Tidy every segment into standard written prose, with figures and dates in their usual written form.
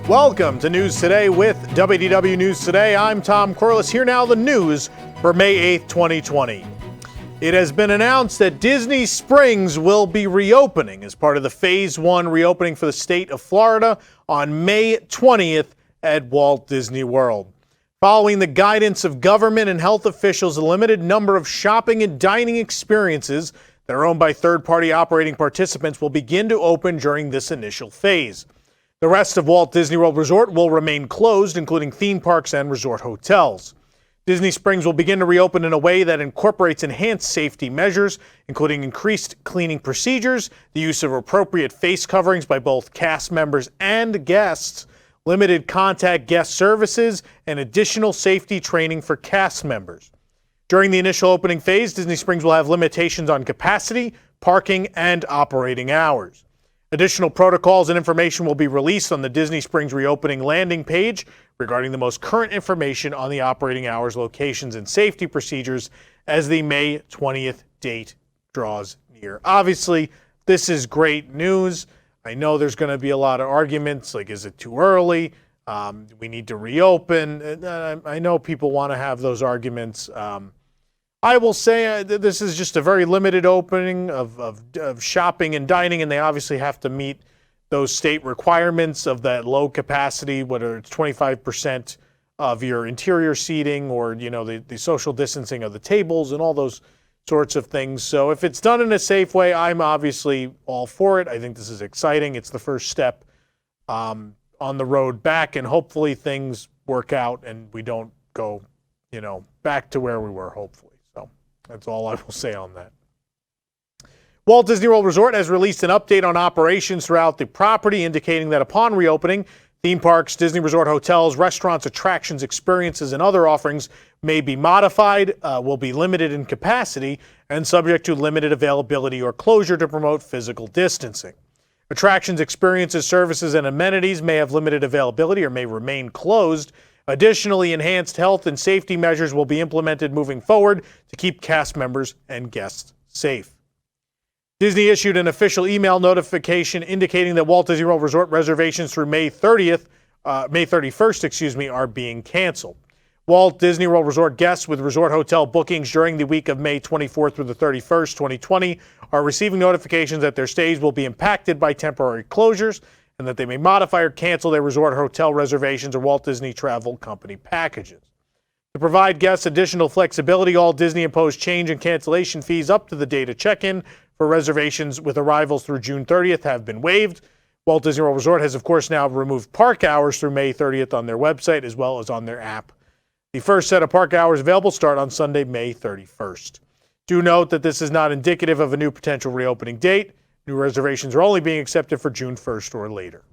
Welcome to News Today with WDW News Today. I'm Tom Corliss. Here now the news for May 8th, 2020. It has been announced that Disney Springs will be reopening as part of the Phase 1 reopening for the state of Florida on May 20th at Walt Disney World. Following the guidance of government and health officials, a limited number of shopping and dining experiences that are owned by third-party operating participants will begin to open during this initial phase. The rest of Walt Disney World Resort will remain closed, including theme parks and resort hotels. Disney Springs will begin to reopen in a way that incorporates enhanced safety measures, including increased cleaning procedures, the use of appropriate face coverings by both cast members and guests, limited contact guest services, and additional safety training for cast members. During the initial opening phase, Disney Springs will have limitations on capacity, parking, and operating hours. Additional protocols and information will be released on the Disney Springs reopening landing page regarding the most current information on the operating hours, locations, and safety procedures as the May 20th date draws near. Obviously, this is great news. I know there's going to be a lot of arguments, like, is it too early? We need to reopen. I know people want to have those arguments. I will say this is just a very limited opening of shopping and dining, and they obviously have to meet those state requirements of that low capacity, whether it's 25% of your interior seating or, you know, the social distancing of the tables and all those sorts of things. So if it's done in a safe way, I'm obviously all for it. I think this is exciting. It's the first step on the road back, and hopefully things work out and we don't go, you know, back to where we were, hopefully. That's all I will say on that. Walt Disney World Resort has released an update on operations throughout the property, indicating that upon reopening, theme parks, Disney Resort hotels, restaurants, attractions, experiences, and other offerings may be modified, will be limited in capacity, and subject to limited availability or closure to promote physical distancing. Attractions, experiences, services, and amenities may have limited availability or may remain closed. Additionally, enhanced health and safety measures will be implemented moving forward to keep cast members and guests safe. Disney issued an official email notification indicating that Walt Disney World Resort reservations through May 31st, are being canceled. Walt Disney World Resort guests with resort hotel bookings during the week of May 24th through the 31st, 2020, are receiving notifications that their stays will be impacted by temporary closures, and that they may modify or cancel their resort hotel reservations or Walt Disney Travel Company packages. To provide guests additional flexibility, all Disney-imposed change and cancellation fees up to the date of check-in for reservations with arrivals through June 30th have been waived. Walt Disney World Resort has, of course, now removed park hours through May 30th on their website as well as on their app. The first set of park hours available start on Sunday, May 31st. Do note that this is not indicative of a new potential reopening date. New reservations are only being accepted for June 1st or later.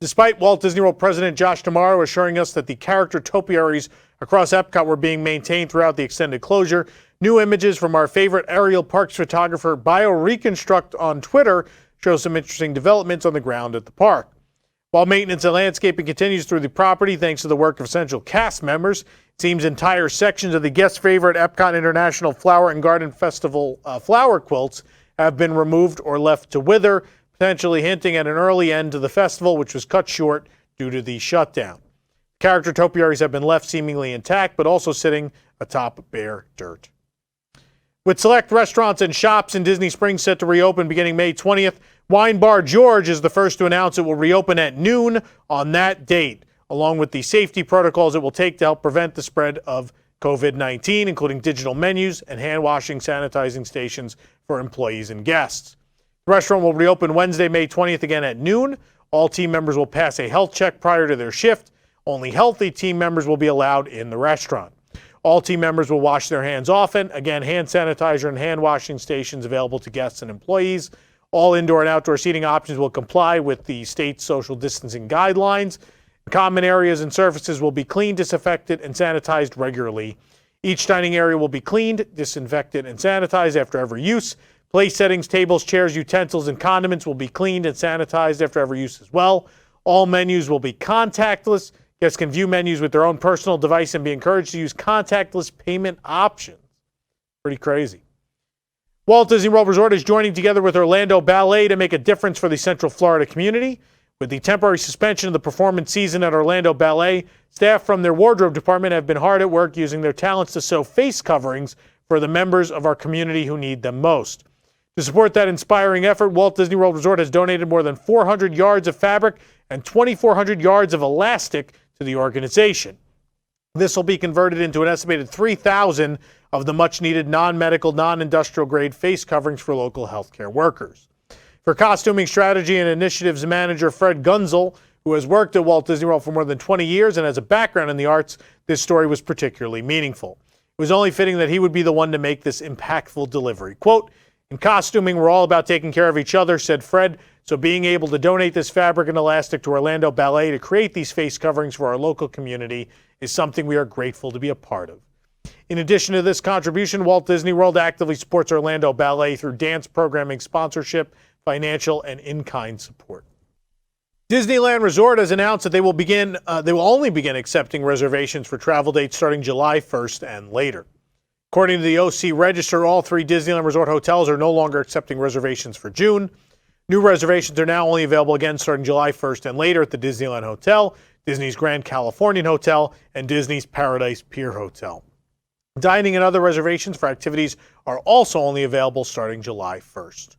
Despite Walt Disney World President Josh D'Amaro assuring us that the character topiaries across Epcot were being maintained throughout the extended closure, new images from our favorite aerial parks photographer BioReconstruct on Twitter show some interesting developments on the ground at the park. While maintenance and landscaping continues through the property thanks to the work of essential cast members, it seems entire sections of the guest favorite Epcot International Flower and Garden Festival flower quilts have been removed or left to wither, potentially hinting at an early end to the festival, which was cut short due to the shutdown. Character topiaries have been left seemingly intact, but also sitting atop bare dirt. With select restaurants and shops in Disney Springs set to reopen beginning May 20th, Wine Bar George is the first to announce it will reopen at noon on that date, along with the safety protocols it will take to help prevent the spread of COVID-19, including digital menus and hand-washing sanitizing stations for employees and guests. The restaurant will reopen Wednesday, May 20th, again at noon. All team members will pass a health check prior to their shift. Only healthy team members will be allowed in the restaurant. All team members will wash their hands often. Again, hand sanitizer and hand washing stations available to guests and employees. All indoor and outdoor seating options will comply with the state's social distancing guidelines. Common areas and surfaces will be cleaned, disinfected, and sanitized regularly. Each dining area will be cleaned, disinfected, and sanitized after every use. Place settings, tables, chairs, utensils, and condiments will be cleaned and sanitized after every use as well. All menus will be contactless. Guests can view menus with their own personal device and be encouraged to use contactless payment options. Pretty crazy. Walt Disney World Resort is joining together with Orlando Ballet to make a difference for the Central Florida community. With the temporary suspension of the performance season at Orlando Ballet, staff from their wardrobe department have been hard at work using their talents to sew face coverings for the members of our community who need them most. To support that inspiring effort, Walt Disney World Resort has donated more than 400 yards of fabric and 2,400 yards of elastic to the organization. This will be converted into an estimated 3,000 of the much-needed non-medical, non-industrial grade face coverings for local healthcare workers. For costuming strategy and initiatives manager Fred Gunzel, who has worked at Walt Disney World for more than 20 years and has a background in the arts, this story was particularly meaningful. It was only fitting that he would be the one to make this impactful delivery. Quote, "In costuming, we're all about taking care of each other," said Fred, "so being able to donate this fabric and elastic to Orlando Ballet to create these face coverings for our local community is something we are grateful to be a part of." In addition to this contribution, Walt Disney World actively supports Orlando Ballet through dance programming sponsorship, financial, and in-kind support. Disneyland Resort has announced that they will only begin accepting reservations for travel dates starting July 1st and later. According to the OC Register, all 3 Disneyland Resort hotels are no longer accepting reservations for June. New reservations are now only available again starting July 1st and later at the Disneyland Hotel, Disney's Grand Californian Hotel, and Disney's Paradise Pier Hotel. Dining and other reservations for activities are also only available starting July 1st.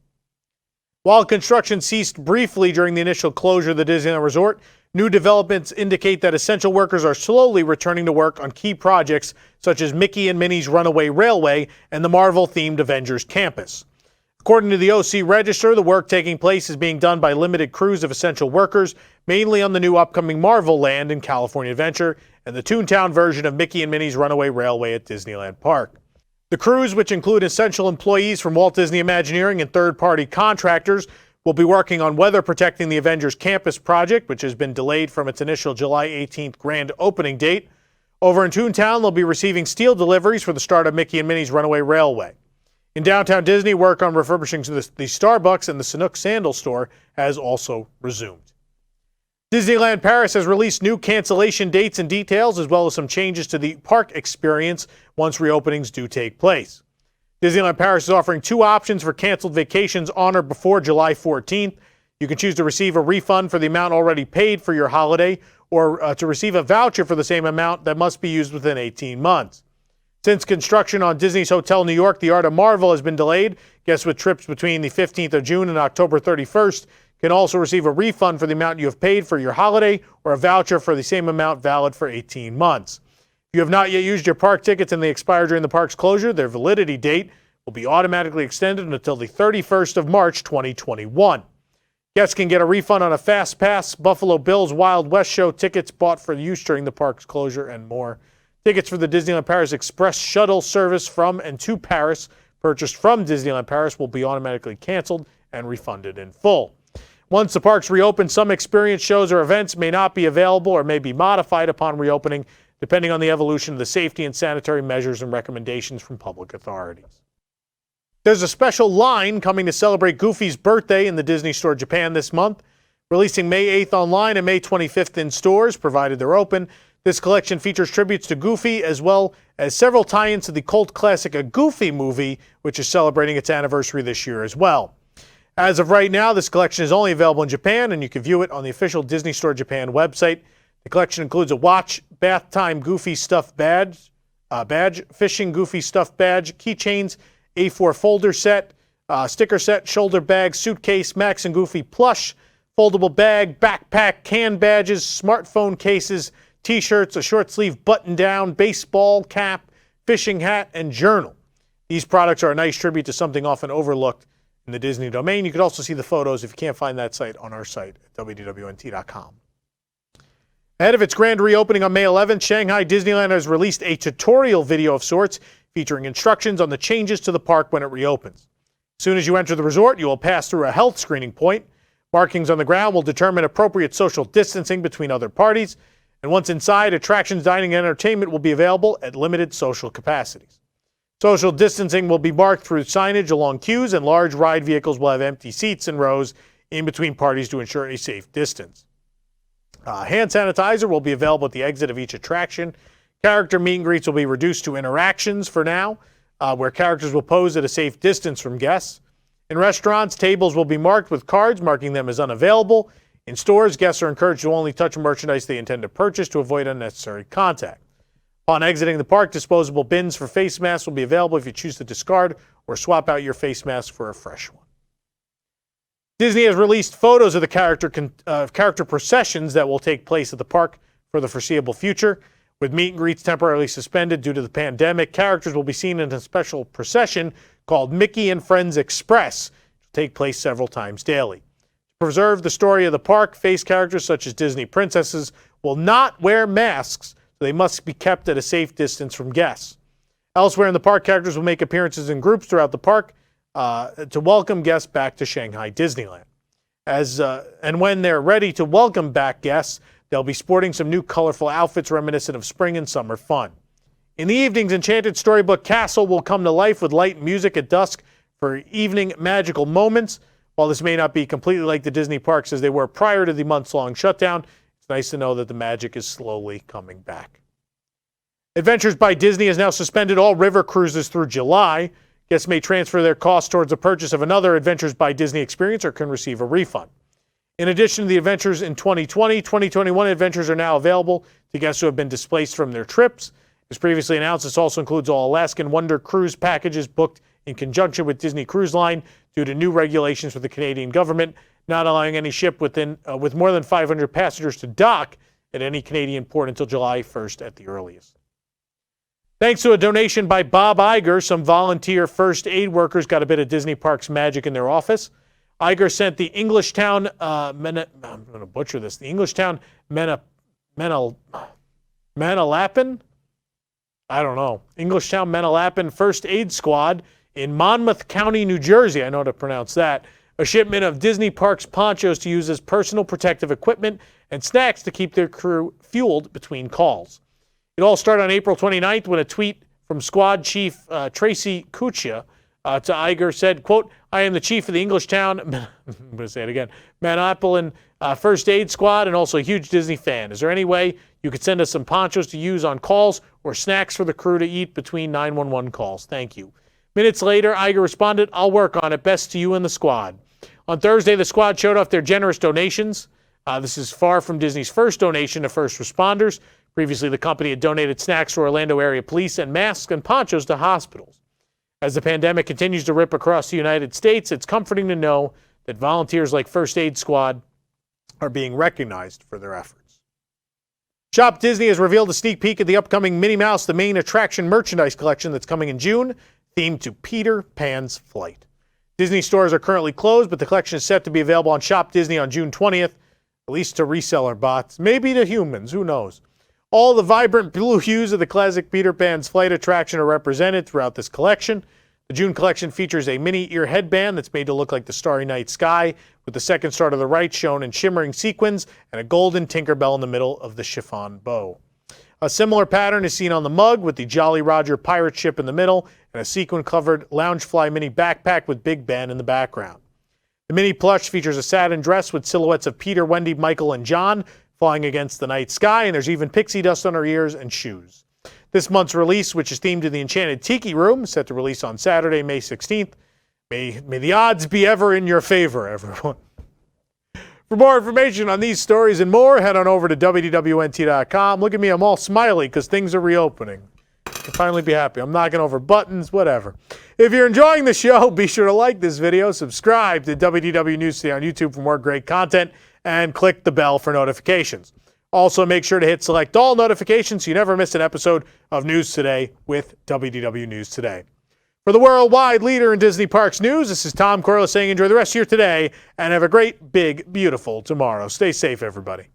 While construction ceased briefly during the initial closure of the Disneyland Resort, new developments indicate that essential workers are slowly returning to work on key projects such as Mickey and Minnie's Runaway Railway and the Marvel-themed Avengers Campus. According to the OC Register, the work taking place is being done by limited crews of essential workers, mainly on the new upcoming Marvel Land in California Adventure and the Toontown version of Mickey and Minnie's Runaway Railway at Disneyland Park. The crews, which include essential employees from Walt Disney Imagineering and third-party contractors, will be working on weather protecting the Avengers Campus project, which has been delayed from its initial July 18th grand opening date. Over in Toontown, they'll be receiving steel deliveries for the start of Mickey and Minnie's Runaway Railway. In downtown Disney, work on refurbishing the Starbucks and the Sanuk Sandal store has also resumed. Disneyland Paris has released new cancellation dates and details, as well as some changes to the park experience once reopenings do take place. Disneyland Paris is offering 2 options for canceled vacations on or before July 14th. You can choose to receive a refund for the amount already paid for your holiday, or to receive a voucher for the same amount that must be used within 18 months. Since construction on Disney's Hotel New York, the Art of Marvel, has been delayed, guests with trips between the 15th of June and October 31st can also receive a refund for the amount you have paid for your holiday or a voucher for the same amount valid for 18 months. If you have not yet used your park tickets and they expire during the park's closure, their validity date will be automatically extended until the 31st of March 2021. Guests can get a refund on a Fast Pass, Buffalo Bills Wild West show tickets bought for use during the park's closure, and more. Tickets for the Disneyland Paris Express shuttle service from and to Paris purchased from Disneyland Paris will be automatically canceled and refunded in full. Once the parks reopen, some experience shows or events may not be available or may be modified upon reopening, depending on the evolution of the safety and sanitary measures and recommendations from public authorities. There's a special line coming to celebrate Goofy's birthday in the Disney Store Japan this month, releasing May 8th online and May 25th in stores, provided they're open. This collection features tributes to Goofy as well as several tie-ins to the cult classic A Goofy Movie, which is celebrating its anniversary this year as well. As of right now, this collection is only available in Japan, and you can view it on the official Disney Store Japan website. The collection includes a watch, bath time Goofy stuffed badge, fishing Goofy stuffed badge, keychains, A4 folder set, sticker set, shoulder bag, suitcase, Max and Goofy plush, foldable bag, backpack, can badges, smartphone cases, T-shirts, a short sleeve button down, baseball cap, fishing hat, and journal. These products are a nice tribute to something often overlooked in the Disney domain. You can also see the photos if you can't find that site on our site at wwnt.com. Ahead of its grand reopening on May 11th, Shanghai Disneyland has released a tutorial video of sorts featuring instructions on the changes to the park when it reopens. As soon as you enter the resort, you will pass through a health screening point. Markings on the ground will determine appropriate social distancing between other parties. And once inside, attractions, dining, and entertainment will be available at limited social capacities. Social distancing will be marked through signage along queues, and large ride vehicles will have empty seats and rows in between parties to ensure a safe distance. Hand sanitizer will be available at the exit of each attraction. Character meet and greets will be reduced to interactions for now, where characters will pose at a safe distance from guests. In restaurants, tables will be marked with cards marking them as unavailable. In stores, guests are encouraged to only touch merchandise they intend to purchase to avoid unnecessary contact. Upon exiting the park, disposable bins for face masks will be available if you choose to discard or swap out your face mask for a fresh one. Disney has released photos of the character processions that will take place at the park for the foreseeable future. With meet and greets temporarily suspended due to the pandemic, characters will be seen in a special procession called Mickey and Friends Express, which will take place several times daily. To preserve the story of the park, face characters such as Disney princesses will not wear masks, so they must be kept at a safe distance from guests. Elsewhere in the park, characters will make appearances in groups throughout the park to welcome guests back to Shanghai Disneyland. And when they're ready to welcome back guests, they'll be sporting some new colorful outfits reminiscent of spring and summer fun. In the evenings, Enchanted Storybook Castle will come to life with light music at dusk for evening magical moments. While this may not be completely like the Disney parks as they were prior to the months-long shutdown, it's nice to know that the magic is slowly coming back. Adventures by Disney has now suspended all river cruises through July. Guests may transfer their costs towards the purchase of another Adventures by Disney experience or can receive a refund. In addition to the adventures in 2020, 2021 adventures are now available to guests who have been displaced from their trips. As previously announced, this also includes all Alaskan Wonder cruise packages booked in conjunction with Disney Cruise Line due to new regulations with the Canadian government, not allowing any ship with more than 500 passengers to dock at any Canadian port until July 1st at the earliest. Thanks to a donation by Bob Iger, some volunteer first aid workers got a bit of Disney Parks magic in their office. Iger sent the Englishtown, I'm going to butcher this, the Englishtown Manalapan? I don't know. Englishtown Manalapan First Aid Squad in Monmouth County, New Jersey, I know how to pronounce that, a shipment of Disney Parks ponchos to use as personal protective equipment and snacks to keep their crew fueled between calls. It all started on April 29th when a tweet from Squad Chief Tracy Kuchia to Iger said, quote, "I am the chief of the Englishtown," I'm going to say it again, Manalapan First Aid Squad and also a huge Disney fan. Is there any way you could send us some ponchos to use on calls or snacks for the crew to eat between 911 calls? Thank you. Minutes later, Iger responded, "I'll work on it. Best to you and the squad." On Thursday, the squad showed off their generous donations. This is far from Disney's first donation to first responders. Previously, the company had donated snacks for Orlando area police and masks and ponchos to hospitals. As the pandemic continues to rip across the United States, it's comforting to know that volunteers like First Aid Squad are being recognized for their efforts. Shop Disney has revealed a sneak peek at the upcoming Minnie Mouse The Main Attraction merchandise collection that's coming in June, themed to Peter Pan's flight. Disney stores are currently closed, but the collection is set to be available on Shop Disney on June 20th, at least to reseller bots, maybe to humans, who knows. All the vibrant blue hues of the classic Peter Pan's flight attraction are represented throughout this collection. The June collection features a mini ear headband that's made to look like the starry night sky, with the second star to the right shown in shimmering sequins and a golden Tinkerbell in the middle of the chiffon bow. A similar pattern is seen on the mug with the Jolly Roger pirate ship in the middle and a sequin-covered Loungefly mini backpack with Big Ben in the background. The mini plush features a satin dress with silhouettes of Peter, Wendy, Michael, and John flying against the night sky, and there's even pixie dust on her ears and shoes. This month's release, which is themed to the Enchanted Tiki Room, set to release on Saturday, May 16th. May the odds be ever in your favor, everyone. For more information on these stories and more, head on over to WDWNT.com. Look at me, I'm all smiley because things are reopening. I can finally be happy. I'm knocking over buttons, whatever. If you're enjoying the show, be sure to like this video, subscribe to WDW News Today on YouTube for more great content, and click the bell for notifications. Also, make sure to hit select all notifications so you never miss an episode of News Today with WDW News Today. For the worldwide leader in Disney Parks news, this is Tom Corliss saying enjoy the rest of your today and have a great, big, beautiful tomorrow. Stay safe, everybody.